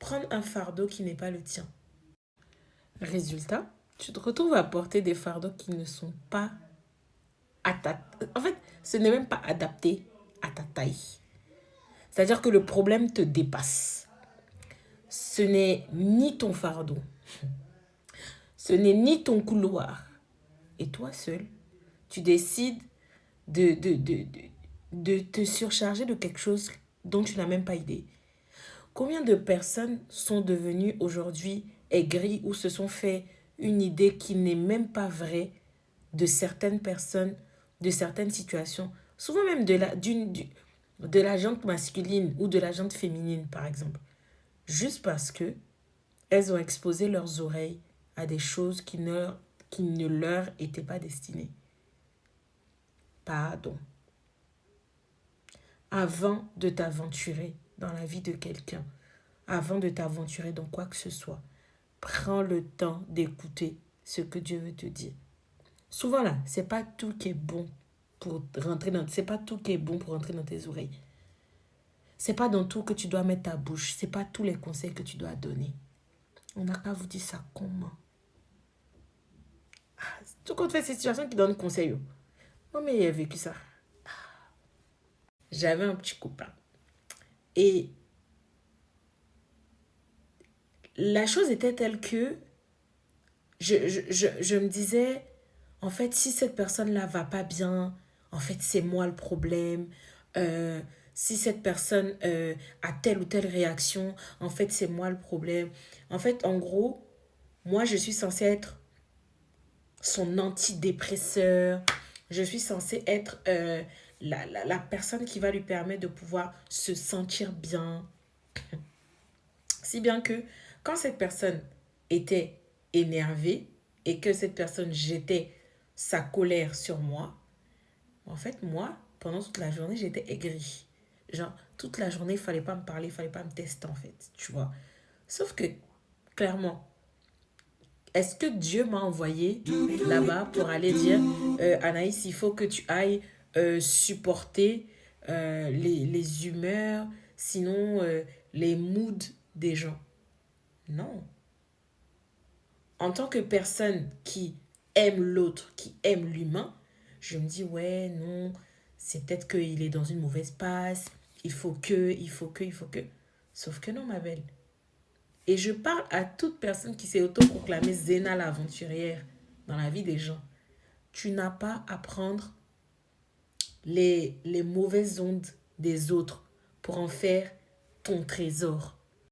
prendre un fardeau qui n'est pas le tien. Résultat, tu te retrouves à porter des fardeaux qui ne sont pas à ta... En fait, ce n'est même pas adapté à ta taille. C'est-à-dire que le problème te dépasse. Ce n'est ni ton fardeau, ce n'est ni ton couloir. Et toi seul, tu décides de te surcharger de quelque chose dont tu n'as même pas idée. Combien de personnes sont devenues aujourd'hui aigries ou se sont fait une idée qui n'est même pas vraie de certaines personnes, de certaines situations, souvent même de la jante masculine ou de la jante féminine, par exemple, juste parce que elles ont exposé leurs oreilles à des choses qui ne leur étaient pas destinées. Pardon. Avant de t'aventurer dans la vie de quelqu'un, avant de t'aventurer dans quoi que ce soit, prends le temps d'écouter ce que Dieu veut te dire. Souvent là, c'est pas tout qui est bon c'est pas tout qui est bon pour rentrer dans tes oreilles. C'est pas dans tout que tu dois mettre ta bouche, c'est pas tous les conseils que tu dois donner. On n'a qu'à vous dire ça comment. Tout compte fait, c'est situation qui donne conseil. Non mais il a vécu ça. J'avais un petit copain et la chose était telle que je me disais, en fait, si cette personne-là va pas bien, en fait, c'est moi le problème. Si cette personne a telle ou telle réaction, en fait, c'est moi le problème. En fait, en gros, moi, je suis censée être son antidépresseur. Je suis censée être la personne qui va lui permettre de pouvoir se sentir bien. Si bien que quand cette personne était énervée et que cette personne jetait sa colère sur moi, en fait, moi, pendant toute la journée, j'étais aigrie. Genre, toute la journée, il fallait pas me parler, il fallait pas me tester, en fait, tu vois. Sauf que, clairement, est-ce que Dieu m'a envoyé là-bas pour aller dire, Anaïs, il faut que tu ailles supporter les humeurs, sinon les moods des gens? Non. En tant que personne qui aime l'autre, qui aime l'humain, je me dis, ouais, non, c'est peut-être qu'il est dans une mauvaise passe, il faut que. Sauf que non, ma belle. Et je parle à toute personne qui s'est autoproclamée Zéna l'aventurière dans la vie des gens. Tu n'as pas à prendre les mauvaises ondes des autres pour en faire ton trésor.